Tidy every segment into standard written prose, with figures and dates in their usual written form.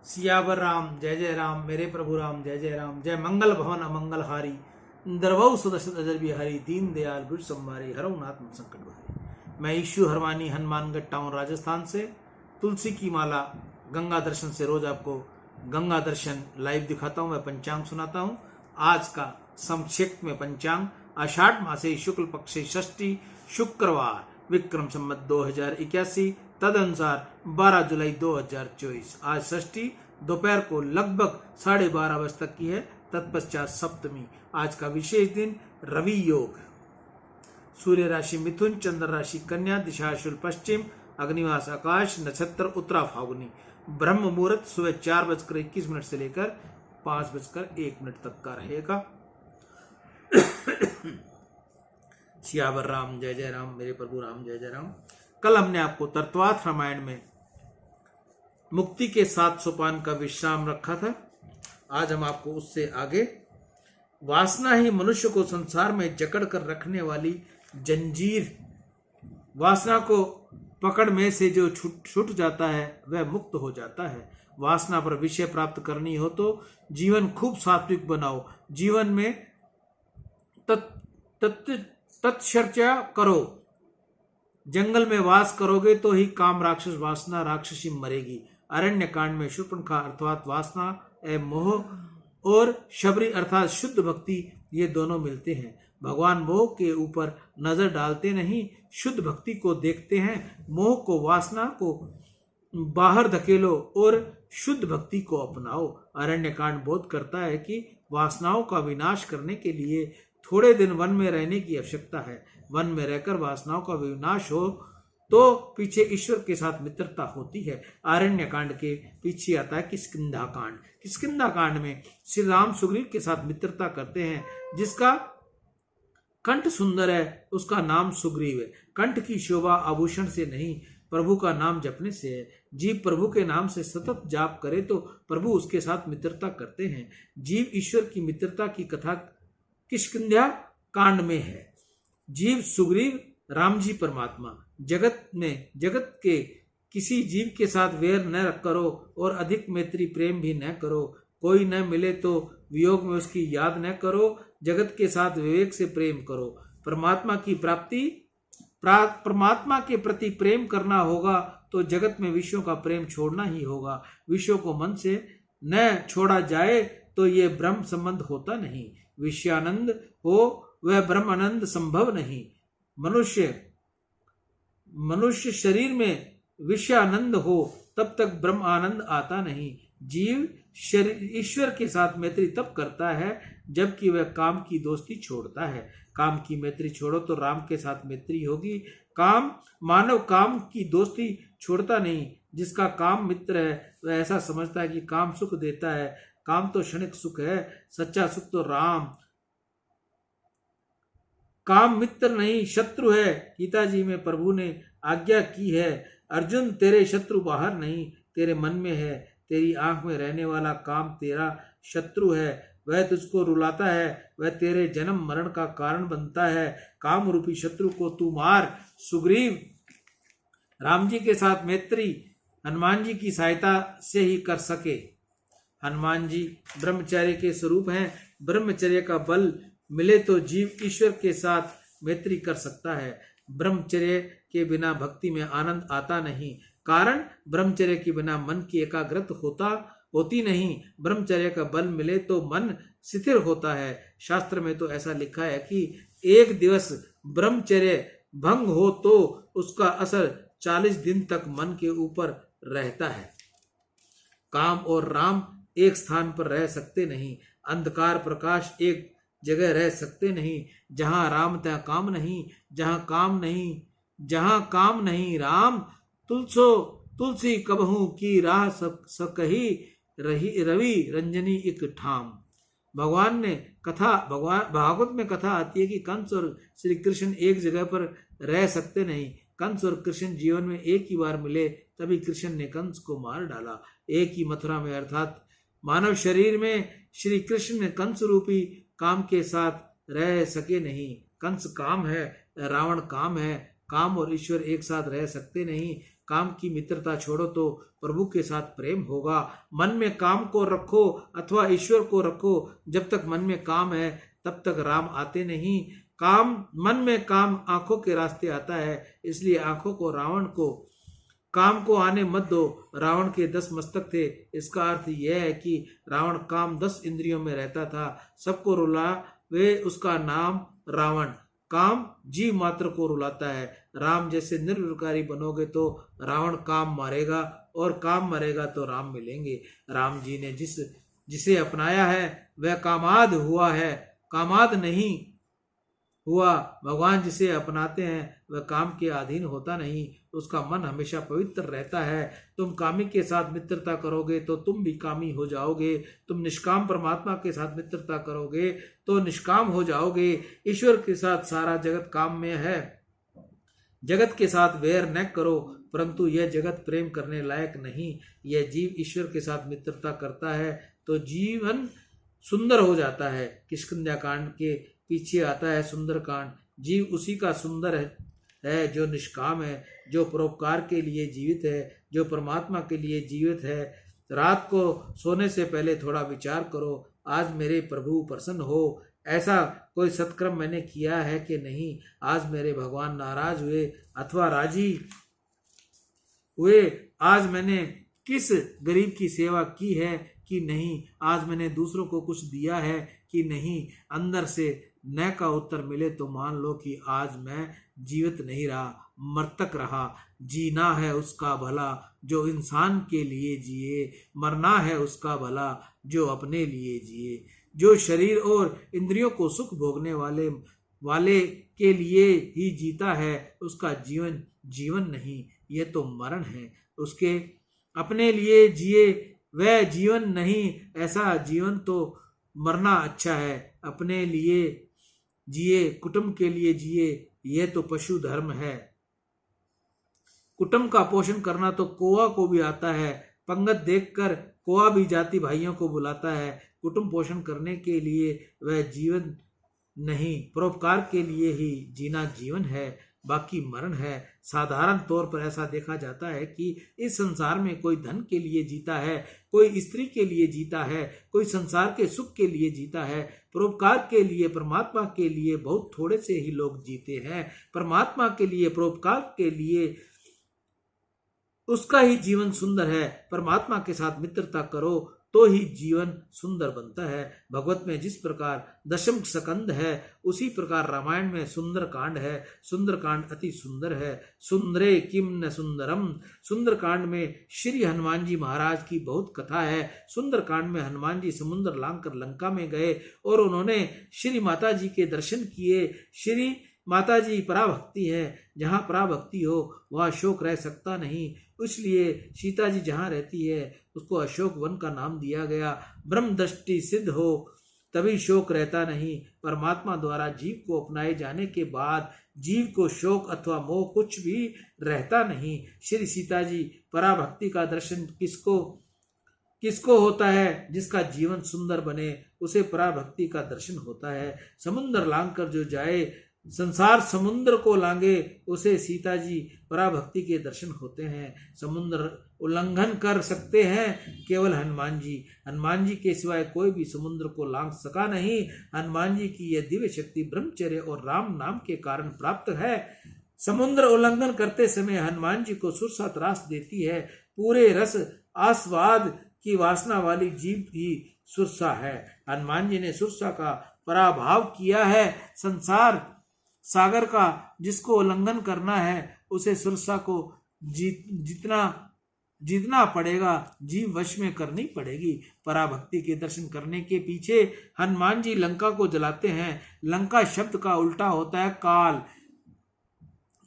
सियावर राम जय जय राम, मेरे प्रभु राम जय जय राम। जय मंगल भवन अमंगल हारी, दरवऊ सुदर्शन अजर बिहारी, दीन दयाल बुझ संवारी, हरऊ नाथ संकट भारी। मैं ईशु हरवानी हनुमानगढ़ टाउन राजस्थान से तुलसी की माला गंगा दर्शन से रोज आपको गंगा दर्शन लाइव दिखाता हूँ। मैं पंचांग सुनाता हूँ। आज का संक्षिप्त में पंचांग आषाढ़ मासे शुक्ल पक्षे षष्ठी शुक्रवार विक्रम संवत 2081 तदनुसार 12 जुलाई 2024। आज षष्ठी दोपहर को लगभग 12:30 बजे तक की है, तत्पश्चात सप्तमी। आज का विशेष दिन रवि योग। सूर्य राशि मिथुन, चंद्र राशि कन्या, दिशा शुल पश्चिम, अग्निवास आकाश, नक्षत्र उत्तरा फाल्गुनी। ब्रह्म मुहूर्त सुबह 4:21 से लेकर 5:01 तक का रहेगा। सियावर राम जय जय राम, मेरे प्रभु राम जय जय राम। कल हमने आपको तर्तवाथ रामायण में मुक्ति के 7 सोपान का विश्राम रखा था। आज हम आपको उससे आगे वासना ही मनुष्य को संसार में जकड़ कर रखने वाली जंजीर, वासना को पकड़ में से जो छूट जाता है वह मुक्त हो जाता है। वासना पर विषय प्राप्त करनी हो तो जीवन खूब सात्विक बनाओ, जीवन में तत्चर्चा करो। जंगल में वास करोगे तो ही काम राक्षस वासना राक्षसी मरेगी। अरण्य कांड में शूर्पणखा अर्थात वासना एवं मोह और शबरी अर्थात शुद्ध भक्ति, ये दोनों मिलते हैं। भगवान मोह के ऊपर नजर डालते नहीं, शुद्ध भक्ति को देखते हैं। मोह को वासना को बाहर धकेलो और शुद्ध भक्ति को अपनाओ। अरण्य कांड बोध करता है कि वासनाओं का विनाश करने के लिए थोड़े दिन वन में रहने की आवश्यकता है। वन में रहकर वासनाओं का विनाश हो तो पीछे ईश्वर के साथ मित्रता होती है। अरण्य कांड के पीछे आता है किष्किंधा कांड। किष्किंधा कांड में श्री राम सुग्रीव के साथ मित्रता करते हैं। जिसका कंठ सुंदर है उसका नाम सुग्रीव है। कंठ की शोभा आभूषण से नहीं, प्रभु का नाम जपने से है। जीव प्रभु के नाम से सतत जाप करे तो प्रभु उसके साथ मित्रता करते हैं। जीव ईश्वर की मित्रता की कथा किष्किंधा कांड में है। जीव सुग्रीव, राम जी परमात्मा। जगत के किसी जीव के साथ वैर न करो और अधिक मैत्री प्रेम भी न करो। कोई न मिले तो वियोग में उसकी याद न करो। जगत के साथ विवेक से प्रेम करो। परमात्मा के प्रति प्रेम करना होगा तो जगत में विषयों का प्रेम छोड़ना ही होगा। विषयों को मन से न छोड़ा जाए तो ये ब्रह्म संबंध होता नहीं। विषयानंद हो वह ब्रह्मानंद संभव नहीं। मनुष्य शरीर में विषयानंद हो तब तक ब्रह्म आनंद आता नहीं। जीव ईश्वर के साथ मैत्री तब करता है जबकि वह काम की दोस्ती छोड़ता है। काम की मैत्री छोड़ो तो राम के साथ मैत्री होगी। मानव काम की दोस्ती छोड़ता नहीं। जिसका काम मित्र है वह ऐसा समझता है कि काम सुख देता है। काम तो क्षणिक सुख है, सच्चा सुख तो राम। काम मित्र नहीं शत्रु है। गीता जी में प्रभु ने आज्ञा की है, अर्जुन तेरे शत्रु बाहर नहीं तेरे मन में है। तेरी आंख में रहने वाला काम तेरा शत्रु है। वह तुझको रुलाता है, वह तेरे जन्म मरण का कारण बनता है। काम रूपी शत्रु को तू मार। सुग्रीव राम जी के साथ मैत्री हनुमान जी की सहायता से ही कर सके। हनुमान जी ब्रह्मचर्य के स्वरूप हैं। ब्रह्मचर्य का बल मिले तो जीव ईश्वर के साथ मैत्री कर सकता है। ब्रह्मचर्य के बिना भक्ति में आनंद आता नहीं। कारण ब्रह्मचर्य के बिना मन की एकाग्रता होती नहीं। ब्रह्मचर्य का बल मिले तो मन स्थिर होता है। शास्त्र में तो ऐसा लिखा है कि एक दिवस ब्रह्मचर्य भंग हो तो उसका असर 40 दिन तक मन के ऊपर रहता है। काम और राम एक स्थान पर रह सकते नहीं। अंधकार प्रकाश एक जगह रह सकते नहीं। जहां राम तहाँ काम नहीं, जहां काम नहीं राम। तुलसी कबहू की राह सकही रवि रंजनी एक ठाम। भागवत में कथा आती है कि कंस और श्री कृष्ण एक जगह पर रह सकते नहीं। कंस और कृष्ण जीवन में एक ही बार मिले, तभी कृष्ण ने कंस को मार डाला। एक ही मथुरा में अर्थात मानव शरीर में श्री कृष्ण ने कंस रूपी काम के साथ रह सके नहीं। कंस काम है, रावण काम है। काम और ईश्वर एक साथ रह सकते नहीं। काम की मित्रता छोड़ो तो प्रभु के साथ प्रेम होगा। मन में काम को रखो अथवा ईश्वर को रखो, जब तक मन में काम है तब तक राम आते नहीं। मन में काम आंखों के रास्ते आता है, इसलिए आंखों को रावण को काम को आने मत दो। रावण के 10 मस्तक थे, इसका अर्थ यह है कि रावण काम 10 इंद्रियों में रहता था, सबको रुला वे उसका नाम रावण। काम जीव मात्र को रुलाता है। राम जैसे निर्विकारी बनोगे तो रावण काम मारेगा, और काम मरेगा तो राम मिलेंगे। राम जी ने जिसे अपनाया है वह कामाद हुआ है, कामाद नहीं हुआ। भगवान जिसे अपनाते हैं वह काम के अधीन होता नहीं, उसका मन हमेशा पवित्र रहता है। तुम कामी के साथ मित्रता करोगे तो तुम भी कामी हो जाओगे। तुम निष्काम परमात्मा के साथ मित्रता करोगे तो निष्काम हो जाओगे। ईश्वर के साथ सारा जगत काम में है। जगत के साथ वैर न करो, परंतु यह जगत प्रेम करने लायक नहीं। यह जीव ईश्वर के साथ मित्रता करता है तो जीवन सुंदर हो जाता है। किष्किंधा कांड के पीछे आता है सुंदर कांड। जीव उसी का सुंदर है जो निष्काम है, जो परोपकार के लिए जीवित है, जो परमात्मा के लिए जीवित है। रात को सोने से पहले थोड़ा विचार करो, आज मेरे प्रभु प्रसन्न हो, ऐसा कोई सत्कर्म मैंने किया है कि नहीं। आज मेरे भगवान नाराज हुए अथवा राजी हुए। आज मैंने किस गरीब की सेवा की है कि नहीं। आज मैंने दूसरों को कुछ दिया है कि नहीं। अंदर से न का उत्तर मिले तो मान लो कि आज मैं जीवित नहीं रहा, मृतक रहा। जीना है उसका भला जो इंसान के लिए जिए, मरना है उसका भला जो अपने लिए जिए। जो शरीर और इंद्रियों को सुख भोगने वाले के लिए ही जीता है, उसका जीवन जीवन नहीं, यह तो मरण है। उसके अपने लिए जिए वह जीवन नहीं, ऐसा जीवन तो मरना अच्छा है। अपने लिए जिए, कुटुंब के लिए जिए, यह तो पशु धर्म है। कुटुंब का पोषण करना तो कौवा को भी आता है। पंगत देखकर कौवा भी जाति भाइयों को बुलाता है। कुटुंब पोषण करने के लिए वह जीवन नहीं, परोपकार के लिए ही जीना जीवन है, बाकी मरण है। साधारण तौर पर ऐसा देखा जाता है कि इस संसार में कोई धन के लिए जीता है, कोई स्त्री के लिए जीता है, कोई संसार के सुख के लिए जीता है। परोपकार के लिए, परमात्मा के लिए बहुत थोड़े से ही लोग जीते हैं। परमात्मा के लिए, परोपकार के लिए उसका ही जीवन सुंदर है। परमात्मा के साथ मित्रता करो तो ही जीवन सुंदर बनता है। भगवत में जिस प्रकार 10 स्कंद है, उसी प्रकार रामायण में सुंदर कांड है। सुंदर कांड अति सुंदर है। सुंदरे किम न सुंदरम। सुंदर कांड में श्री हनुमान जी महाराज की बहुत कथा है। सुंदर कांड में हनुमान जी समुद्र लांघकर लंका में गए और उन्होंने श्री माता जी के दर्शन किए। श्री माता जी पराभक्ति है, जहाँ पराभक्ति हो वहाँ शोक रह सकता नहीं। इसलिए सीता जी जहाँ रहती है उसको अशोक वन का नाम दिया गया। ब्रह्म दृष्टि सिद्ध हो तभी शोक रहता नहीं। परमात्मा द्वारा जीव को अपनाए जाने के बाद जीव को शोक अथवा मोह कुछ भी रहता नहीं। श्री सीता जी पराभक्ति का दर्शन किसको होता है? जिसका जीवन सुंदर बने उसे पराभक्ति का दर्शन होता है। समुद्र लांघकर जो जाए, संसार समुद्र को लांगे, उसे सीता जी पराभक्ति के दर्शन होते हैं। समुद्र उल्लंघन कर सकते हैं केवल हनुमान जी। हनुमान जी के सिवाय कोई भी समुद्र को लांघ सका नहीं। हनुमान जी की यह दिव्य शक्ति ब्रह्मचर्य और राम नाम के कारण प्राप्त है। समुद्र उल्लंघन करते समय हनुमान जी को सुरसा त्रास देती है। पूरे रस आस्वाद की वासना वाली जीव ही सुरसा है। हनुमान जी ने सुरसा का पराभव किया है। संसार सागर का जिसको उल्लंघन करना है उसे सुरसा को जीतना पड़ेगा, जीव वश में करनी पड़ेगी। पराभक्ति के दर्शन करने के पीछे हनुमान जी लंका को जलाते हैं। लंका शब्द का उल्टा होता है काल।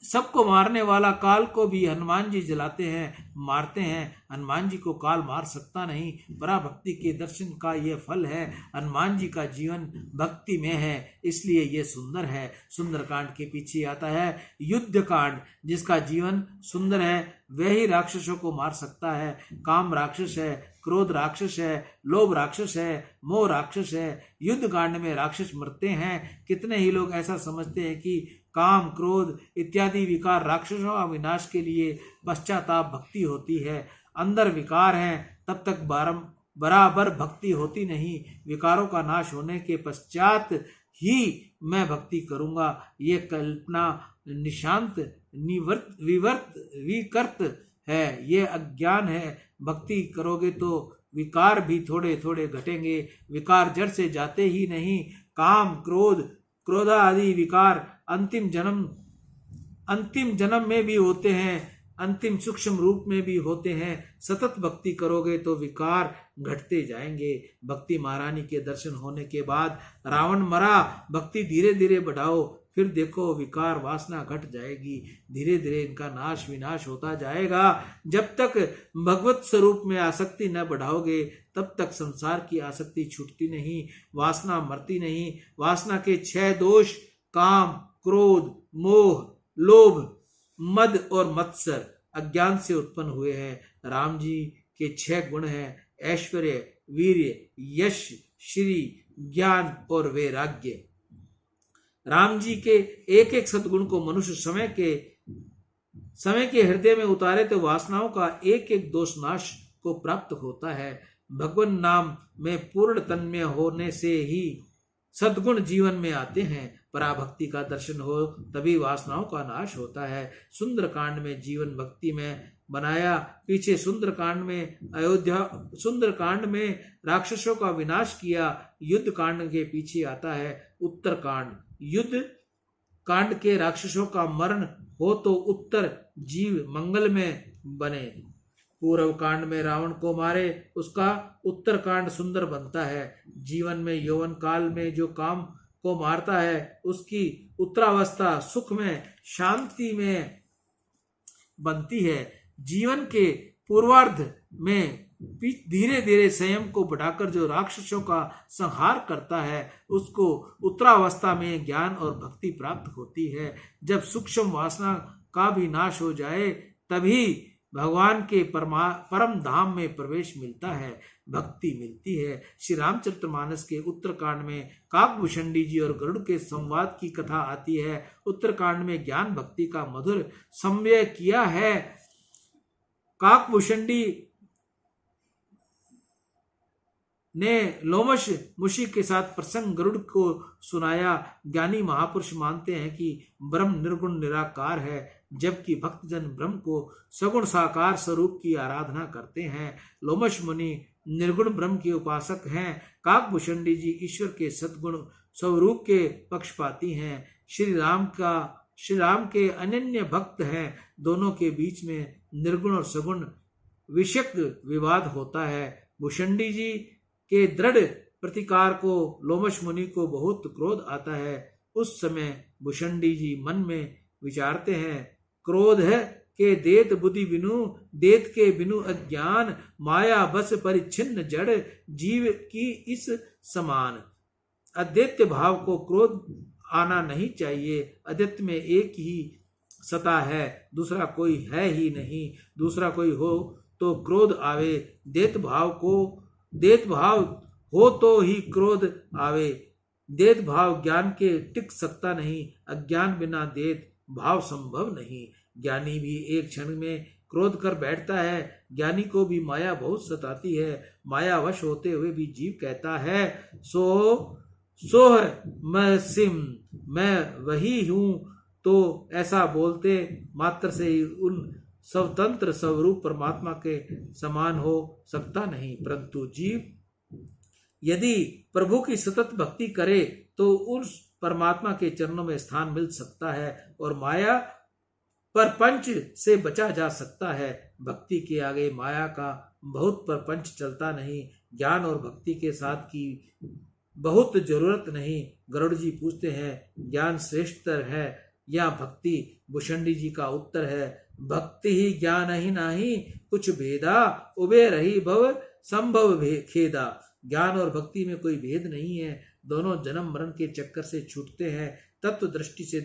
सबको मारने वाला काल को भी हनुमान जी जलाते हैं, मारते हैं। हनुमान जी को काल मार सकता नहीं। पराभक्ति के दर्शन का ये फल है। हनुमान जी का जीवन भक्ति में है, इसलिए ये सुंदर है। सुंदर कांड के पीछे आता है युद्ध कांड। जिसका जीवन सुंदर है वह ही राक्षसों को मार सकता है। काम राक्षस है, क्रोध राक्षस है, लोभ राक्षस है, मोह राक्षस है। युद्ध कांड में राक्षस मरते हैं। कितने ही लोग ऐसा समझते हैं कि काम, क्रोध इत्यादि विकार राक्षसों का विनाश के लिए पश्चाताप भक्ति होती है। अंदर विकार हैं तब तक बराबर भक्ति होती नहीं। विकारों का नाश होने के पश्चात ही मैं भक्ति करूंगा। ये कल्पना निशांत विकृत है, ये अज्ञान है। भक्ति करोगे तो विकार भी थोड़े थोड़े घटेंगे, विकार जड़ से जाते ही नहीं। काम, क्रोध आदि विकार अंतिम जन्म में भी होते हैं, अंतिम सूक्ष्म रूप में भी होते हैं। सतत भक्ति करोगे तो विकार घटते जाएंगे। भक्ति महारानी के दर्शन होने के बाद रावण मरा। भक्ति धीरे धीरे बढ़ाओ, फिर देखो विकार वासना घट जाएगी। धीरे धीरे इनका विनाश होता जाएगा। जब तक भगवत स्वरूप में आसक्ति न बढ़ाओगे तब तक संसार की आसक्ति छूटती नहीं, वासना मरती नहीं। वासना के 6 दोष काम, क्रोध, मोह, लोभ, मद और मत्सर अज्ञान से उत्पन्न हुए हैं। राम जी के 6 गुण हैं, ऐश्वर्य, वीर्य, यश, श्री, ज्ञान और वैराग्य। राम जी के एक एक सद्गुण को मनुष्य समय के हृदय में उतारे तो वासनाओं का एक एक दोष नाश को प्राप्त होता है। भगवान नाम में पूर्ण तन्मय होने से ही सद्गुण जीवन में आते हैं। पराभक्ति का दर्शन हो तभी वासनाओं का नाश होता है। सुंदरकांड में जीवन भक्ति में बनाया, पीछे सुंदरकांड में राक्षसों का विनाश किया। युद्ध कांड के पीछे आता है उत्तरकांड। युद्ध कांड के राक्षसों का मरण हो तो उत्तर जीव मंगल में बने। पूर्व कांड में रावण को मारे, उसका उत्तर कांड सुंदर बनता है। जीवन में यौवन काल में जो काम को मारता है उसकी उत्तरावस्था सुख में, शांति में बनती है। जीवन के पूर्वार्ध में धीरे धीरे संयम को बढ़ाकर जो राक्षसों का संहार करता है उसको उत्तरावस्था में ज्ञान और भक्ति प्राप्त होती है। जब सूक्ष्म वासना का भी नाश हो जाए तभी भगवान के परम धाम में प्रवेश मिलता है, भक्ति मिलती है। श्री रामचरितमानस के उत्तरकांड में काकभूषणी जी और गरुड़ के संवाद की कथा आती है। उत्तरकांड में ज्ञान भक्ति का मधुर समन्वय किया है। काकभूषणी ने लोमश मुषि के साथ प्रसंग गरुड़ को सुनाया। ज्ञानी महापुरुष मानते हैं कि ब्रह्म निर्गुण निराकार है, जबकि भक्तजन ब्रह्म को सगुण साकार स्वरूप की आराधना करते हैं। लोमश मुनि निर्गुण ब्रह्म के उपासक हैं। काकभूषणी जी ईश्वर के सद्गुण स्वरूप के पक्षपाती हैं। श्री राम के अनन्य भक्त हैं। दोनों के बीच में निर्गुण और सगुण विषयक विवाद होता है। भूषणी जी के दृढ़ प्रतिकार को लोमश मुनि को बहुत क्रोध आता है। उस समय भूषणी जी मन में विचारते हैं, क्रोध है के देत बुद्धि बिनु, देत के बिनु अज्ञान, माया बस परिच्छिन्न जड़, जीव की इस समान। अद्वैत भाव को क्रोध आना नहीं चाहिए। अद्वैत में एक ही सत्ता है, दूसरा कोई है ही नहीं। दूसरा कोई हो तो क्रोध आवे, देत भाव हो तो ही क्रोध आवे। देत भाव ज्ञान के टिक सकता नहीं, अज्ञान बिना देत भाव संभव नहीं। ज्ञानी भी एक क्षण में क्रोध कर बैठता है। ज्ञानी को भी माया बहुत सताती है। माया वश होते हुए भी जीव कहता है, सोह मैं सिम, मैं वही हूं। तो ऐसा बोलते मात्र से ही उन स्वतंत्र स्वरूप परमात्मा के समान हो सकता नहीं। परंतु जीव यदि प्रभु की सतत भक्ति करे तो उस परमात्मा के चरणों में स्थान मिल सकता है और माया परपंच से बचा जा सकता है। भक्ति के आगे माया का बहुत परपंच चलता नहीं। ज्ञान और भक्ति के साथ की बहुत जरूरत नहीं। गरुड़ जी पूछते हैं, ज्ञान श्रेष्ठतर है या भक्ति? भूषणी जी का उत्तर है, भक्ति ही ज्ञान ही नहीं कुछ भेदा, उबे रही भव संभव खेदा। ज्ञान और भक्ति में कोई भेद नहीं है, दोनों जन्म मरण के चक्कर से छूटते हैं। तत्व दृष्टि से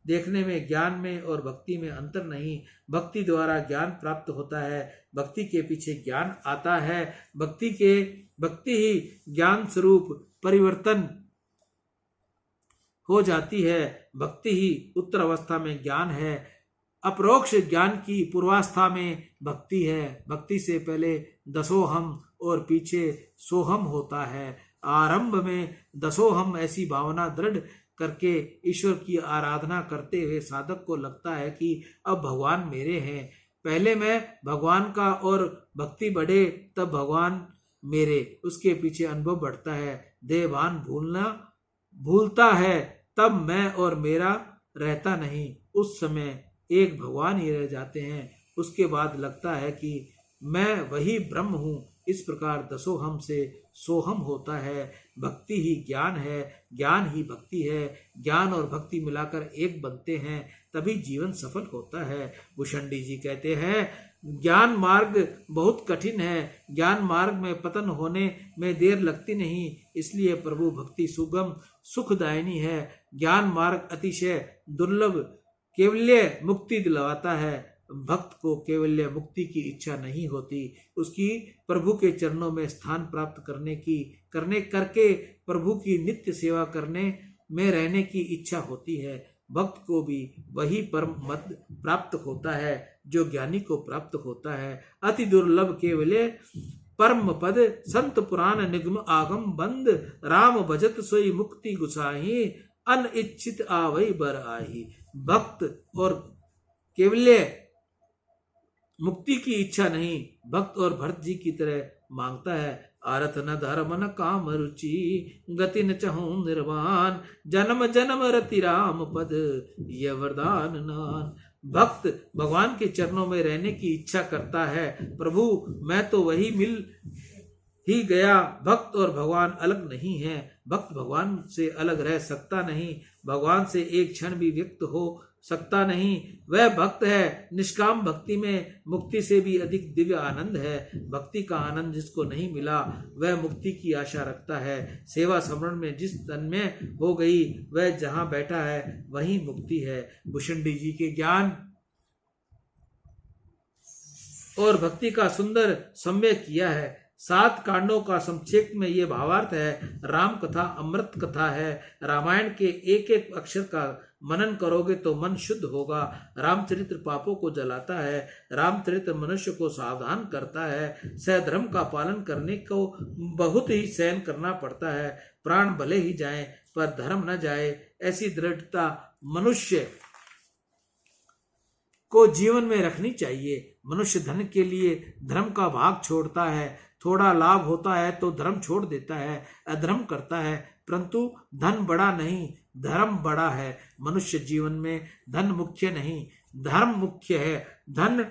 देखने में ज्ञान में और भक्ति में अंतर नहीं। भक्ति द्वारा ज्ञान प्राप्त होता है, भक्ति के पीछे ज्ञान आता है। भक्ति ही ज्ञान स्वरूप परिवर्तन हो जाती है। भक्ति ही उत्तर अवस्था में ज्ञान है, अपरोक्ष ज्ञान की पूर्वावस्था में भक्ति है। भक्ति से पहले दसोहम और पीछे सोहम होता है। आरंभ में दसोहम ऐसी भावना दृढ़ करके ईश्वर की आराधना करते हुए साधक को लगता है कि अब भगवान मेरे हैं। पहले मैं भगवान का और भक्ति बढ़े तब भगवान मेरे, उसके पीछे अनुभव बढ़ता है। देहभान भूलता है तब मैं और मेरा रहता नहीं, उस समय एक भगवान ही रह जाते हैं। उसके बाद लगता है कि मैं वही ब्रह्म हूँ। इस प्रकार दसोहम से सोहम होता है। भक्ति ही ज्ञान है, ज्ञान ही भक्ति है। ज्ञान और भक्ति मिलाकर एक बनते हैं, तभी जीवन सफल होता है। भूषणी जी कहते हैं, ज्ञान मार्ग बहुत कठिन है, ज्ञान मार्ग में पतन होने में देर लगती नहीं, इसलिए प्रभु भक्ति सुगम सुखदायिनी है। ज्ञान मार्ग अतिशय दुर्लभ केवल्य मुक्ति दिलवाता है। भक्त को केवल्य मुक्ति की इच्छा नहीं होती, उसकी प्रभु के चरणों में स्थान प्राप्त करके प्रभु की नित्य सेवा करने में रहने की इच्छा होती है। भक्त को भी वही परम मत प्राप्त होता है जो ज्ञानी को प्राप्त होता है। अति दुर्लभ केवल्य परम पद, संत पुराण निगम आगम बंद, राम भजत सोई मुक्ति गुसाही, अनिच्छित आवई बर आही। भक्त और केवल्य मुक्ति की इच्छा नहीं, भक्त और भरत जी की तरह मांगता है। आरथ न धर्म न काम रुचि, गति न चहूं निर्वाण, जन्म जन्म रति राम पद, ये वरदान नान। भक्त भगवान के चरणों में रहने की इच्छा करता है। प्रभु मैं तो वही मिल ही गया। भक्त और भगवान अलग नहीं है। भक्त भगवान से अलग रह सकता नहीं, भगवान से एक क्षण भी व्यक्त हो सकता नहीं। वह भक्त है। निष्काम भक्ति में मुक्ति से भी अधिक दिव्य आनंद है। भक्ति का आनंद जिसको नहीं मिला वह मुक्ति की आशा रखता है। सेवा समरण में जिस तन्मय हो गई वह जहां बैठा है वही मुक्ति है। भूषणी जी के ज्ञान और भक्ति का सुंदर सम्य किया है। 7 कांडों का संक्षेप में ये भावार्थ है। राम कथा अमृत कथा है। रामायण के एक एक अक्षर का मनन करोगे तो मन शुद्ध होगा। रामचरित्र पापों को जलाता है। रामचरित्र मनुष्य को सावधान करता है। सधर्म का पालन करने को बहुत ही सहन करना पड़ता है। प्राण भले ही जाए पर धर्म न जाए, ऐसी दृढ़ता मनुष्य को जीवन में रखनी चाहिए। मनुष्य धन के लिए धर्म का भाग छोड़ता है, थोड़ा लाभ होता है तो धर्म छोड़ देता है, अधर्म करता है, परंतु धन बड़ा नहीं, धर्म बड़ा है। मनुष्य जीवन में धन मुख्य नहीं, धर्म मुख्य है। धन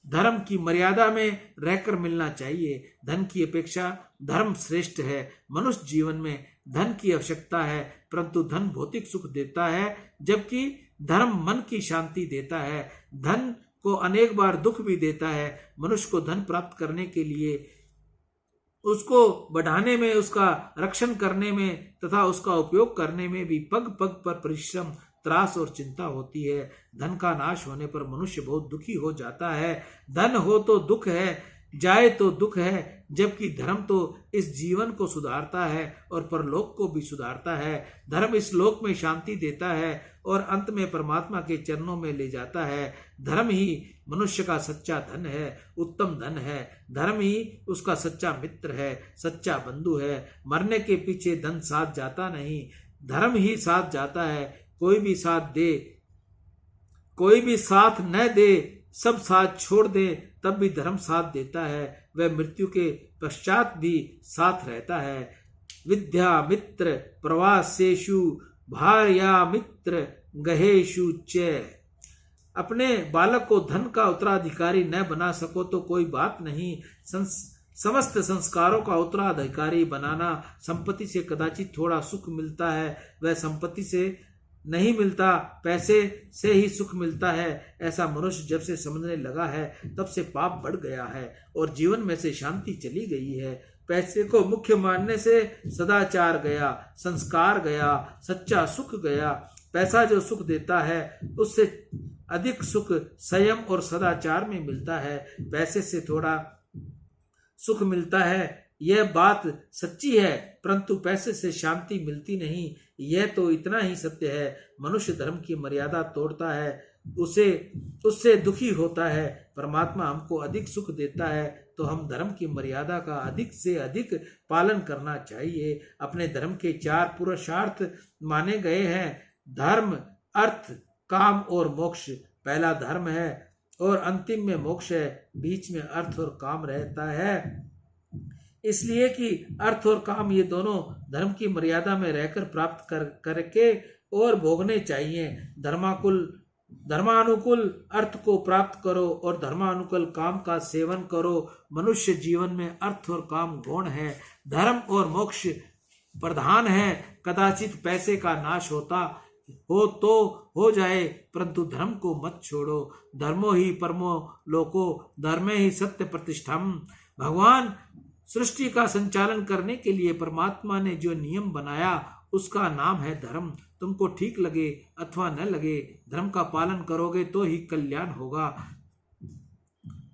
धर्म की मर्यादा में रहकर मिलना चाहिए। धन की अपेक्षा धर्म श्रेष्ठ है। मनुष्य जीवन में धन की आवश्यकता है, परंतु धन भौतिक सुख देता है, जबकि धर्म मन की शांति देता है। धन को अनेक बार दुख भी देता है। मनुष्य को धन प्राप्त करने के लिए उसको बढ़ाने में, उसका रक्षण करने में तथा उसका उपयोग करने में भी पग पग पर परिश्रम, त्रास और चिंता होती है। धन का नाश होने पर मनुष्य बहुत दुखी हो जाता है। धन हो तो दुख है, जाए तो दुख है, जबकि धर्म तो इस जीवन को सुधारता है और परलोक को भी सुधारता है। धर्म इस लोक में शांति देता है और अंत में परमात्मा के चरणों में ले जाता है। धर्म ही मनुष्य का सच्चा धन है, उत्तम धन है। धर्म ही उसका सच्चा मित्र है, सच्चा बंधु है। मरने के पीछे धन साथ जाता नहीं, धर्म ही साथ जाता है। कोई भी साथ न दे, सब साथ छोड़ दे, तब भी धर्म साथ देता है। वह मृत्यु के पश्चात भी साथ रहता है। विद्या मित्र प्रवासेषु, भार्या मित्र गहेषु च। अपने बालक को धन का उत्तराधिकारी न बना सको तो कोई बात नहीं, समस्त संस्कारों का उत्तराधिकारी बनाना। संपत्ति से कदाचित थोड़ा सुख मिलता है, वह संपत्ति से नहीं मिलता, पैसे से ही सुख मिलता है। ऐसा मनुष्य जब से समझने लगा है तब से पाप बढ़ गया है और जीवन में से शांति चली गई है। पैसे को मुख्य मानने से सदाचार गया, संस्कार गया, सच्चा सुख गया। पैसा जो सुख देता है उससे अधिक सुख संयम और सदाचार में मिलता है। पैसे से थोड़ा सुख मिलता है, यह बात सच्ची है, परंतु पैसे से शांति मिलती नहीं। यह तो इतना ही सत्य है, मनुष्य धर्म की मर्यादा तोड़ता है, उसे उससे दुखी होता है। परमात्मा हमको अधिक सुख देता है तो हम धर्म की मर्यादा का अधिक से अधिक पालन करना चाहिए। अपने धर्म के 4 पुरुषार्थ माने गए हैं: धर्म, अर्थ, काम और मोक्ष। पहला धर्म है और अंतिम में मोक्ष है, बीच में अर्थ और काम रहता है। इसलिए कि अर्थ और काम ये दोनों धर्म की मर्यादा में रहकर प्राप्त करके और भोगने चाहिए। धर्मानुकूल अर्थ को प्राप्त करो और धर्मानुकूल काम का सेवन करो। मनुष्य जीवन में अर्थ और काम गौण है, धर्म और मोक्ष प्रधान है। कदाचित पैसे का नाश होता हो तो हो जाए, परंतु धर्म को मत छोड़ो। धर्मो ही परमो लोको, धर्मे ही सत्य प्रतिष्ठम। भगवान सृष्टि का संचालन करने के लिए परमात्मा ने जो नियम बनाया उसका नाम है धर्म। तुमको ठीक लगे अथवा न लगे, धर्म का पालन करोगे तो ही कल्याण होगा।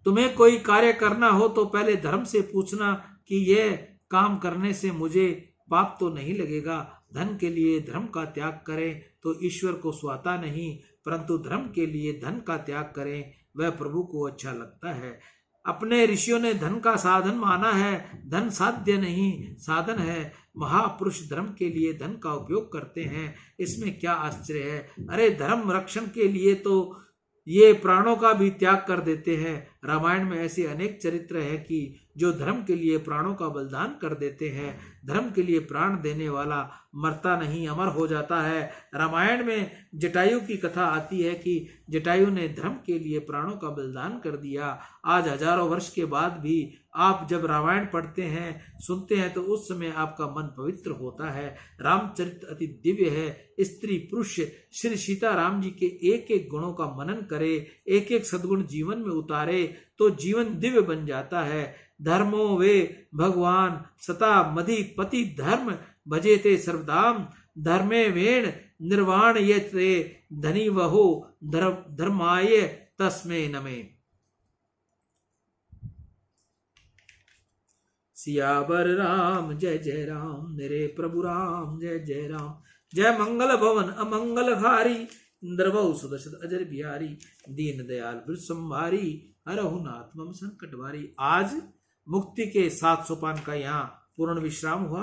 तुम्हें कोई कार्य करना हो तो पहले धर्म से पूछना कि यह काम करने से मुझे पाप तो नहीं लगेगा। धन के लिए धर्म का त्याग करें तो ईश्वर को स्वाता नहीं, परंतु धर्म के लिए धन का त्याग करें वह प्रभु को अच्छा लगता है। अपने ऋषियों ने धन का साधन माना है, धन साध्य नहीं साधन है। महापुरुष धर्म के लिए धन का उपयोग करते हैं, इसमें क्या आश्चर्य है। अरे धर्म रक्षण के लिए तो ये प्राणों का भी त्याग कर देते हैं। रामायण में ऐसे अनेक चरित्र है कि जो धर्म के लिए प्राणों का बलिदान कर देते हैं। धर्म के लिए प्राण देने वाला मरता नहीं, अमर हो जाता है। रामायण में जटायु की कथा आती है कि जटायु ने धर्म के लिए प्राणों का बलिदान कर दिया। आज हजारों वर्ष के बाद भी आप जब रामायण पढ़ते हैं, सुनते हैं तो उस समय आपका मन पवित्र होता है। रामचरित अति दिव्य है। स्त्री पुरुष श्री सीता राम जी के एक एक गुणों का मनन करे, एक एक सद्गुण जीवन में उतारे तो जीवन दिव्य बन जाता है। धर्मो वे भगवान सता मधि पति धर्म भजेते सर्वदाम। धर्मे वेण निर्वाण ये धनी वहो धर्माय तस्मे नमे। सियावर राम जय जय राम, मेरे प्रभु राम जय जय राम। जय मंगल भवन अमंगल हारी, इंद्रवहु सुदर्शन अजर बिहारी। दीन दयाल संभारी, हरहु नाथ मम संकट भारी। आज मुक्ति के 7 सोपान का यहाँ पूर्ण विश्राम हुआ।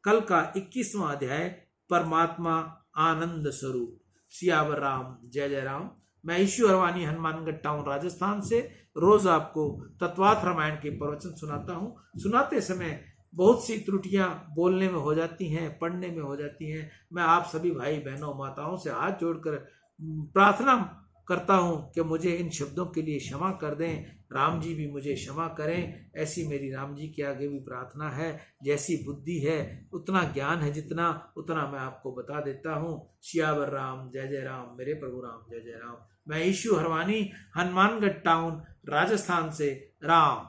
कल का 21वां अध्याय परमात्मा आनंद स्वरूप। सियावर राम जय जय राम। मैं ईशु हरवानी हनुमानगढ़ टाउन राजस्थान से रोज आपको तत्वार्थ रामायण के प्रवचन सुनाता हूँ। सुनाते समय बहुत सी त्रुटियां बोलने में हो जाती हैं, पढ़ने में हो जाती हैं। मैं आप सभी भाई बहनों माताओं से हाथ जोड़कर प्रार्थना करता हूं कि मुझे इन शब्दों के लिए क्षमा कर दें। राम जी भी मुझे क्षमा करें, ऐसी मेरी राम जी के आगे भी प्रार्थना है। जैसी बुद्धि है उतना ज्ञान है, जितना उतना मैं आपको बता देता हूँ। सियावर राम जय जय राम, मेरे प्रभु राम जय जय राम। मैं ईशु हरवानी हनुमानगढ़ टाउन राजस्थान से राम।